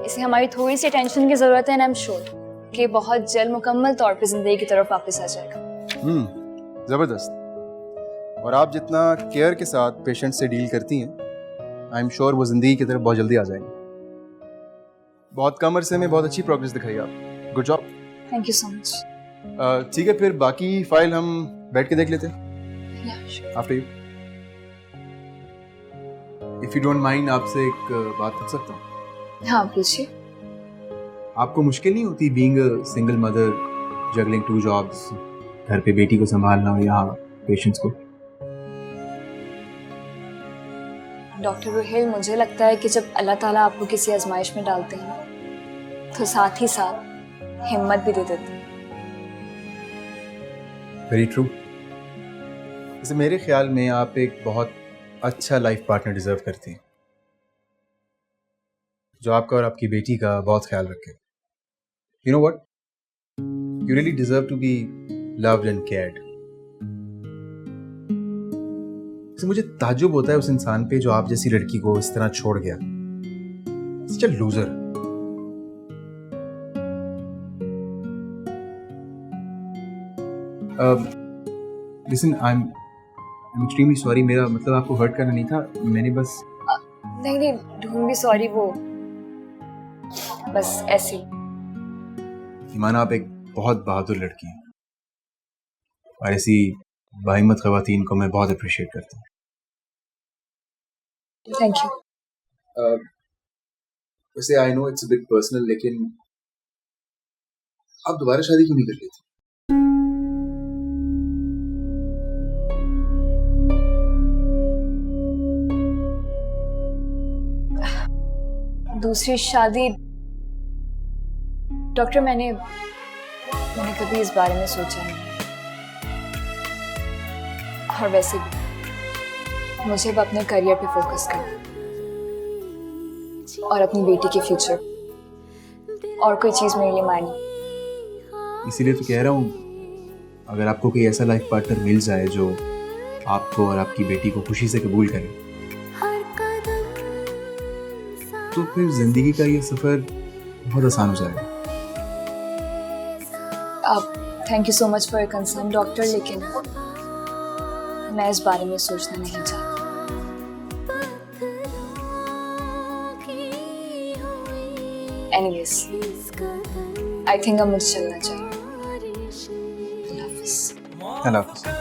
इसे हमारी थोड़ी सी टेंशन की जरूरत है, एंड आई एम श्योर कि बहुत जल्द मुकम्मल तौर पे जिंदगी की तरफ वापस आ जाएगा। जबरदस्त। और आप जितना केयर के साथ पेशेंट से डील करती हैं, आई एम श्योर वो जिंदगी की तरफ बहुत जल्दी आ जाएंगे। बहुत कम अरसे में बहुत अच्छी प्रोग्रेस दिखाई आप। Good job. Thank you so much. ठीक है, फिर बाकी फाइल हम बैठ के देख लेते हैं। After you. If you don't mind, आपसे एक बात पूछ सकता हूँ? हाँ पूछिए। आपको मुश्किल नहीं होती being a single mother, juggling 2 jobs, घर पे बेटी को संभालना और यहाँ पेशेंट्स को? डॉक्टर रुहेल, मुझे लगता है कि जब अल्लाह ताला आपको किसी आजमाइश में डालते हैं तो साथ ही साथ हिम्मत भी दे देते हैं। Very true. वैसे मेरे ख्याल में आप एक बहुत अच्छा लाइफ पार्टनर डिजर्व करती हैं, जो आपका और आपकी बेटी का बहुत ख्याल रखे। You know what, you really deserve to be loved and cared. मुझे ताज्जुब होता है उस इंसान पे जो आप जैसी लड़की को इस तरह छोड़ गया। Such a loser. Listen, I'm extremely sorry. मेरा मतलब आपको हर्ट करना नहीं था, मैंने बस नहीं, डोंट बी सॉरी, वो बस ऐसे ही। ईमान, आप एक बहुत बहादुर लड़की हैं और ऐसी बाहिम्मत ख़वातीन को मैं बहुत अप्रिशिएट करता हूँ। Thank you. वैसे I know it's a bit personal, लेकिन आप दोबारा शादी क्यों नहीं कर लेती? दूसरी शादी? डॉक्टर, मैंने कभी इस बारे में सोचा नहीं, और वैसे भी मुझे अब अपने करियर पे फोकस करना और अपनी बेटी के फ्यूचर, और कोई चीज मेरे लिए मायने। इसीलिए तो कह रहा हूँ, अगर आपको कोई ऐसा लाइफ पार्टनर मिल जाए जो आपको और आपकी बेटी को खुशी से कबूल करे, तो फिर जिंदगी का ये सफर बहुत आसान हो जाएगा। आप thank you so much for your concern doctor, लेकिन मैं इस बारे में सोचना नहीं चाहती। एनीवेज, आई थिंक अब मुझे चलना चाहिए। अल्लाह हाफिज़। अल्लाह हाफिज़।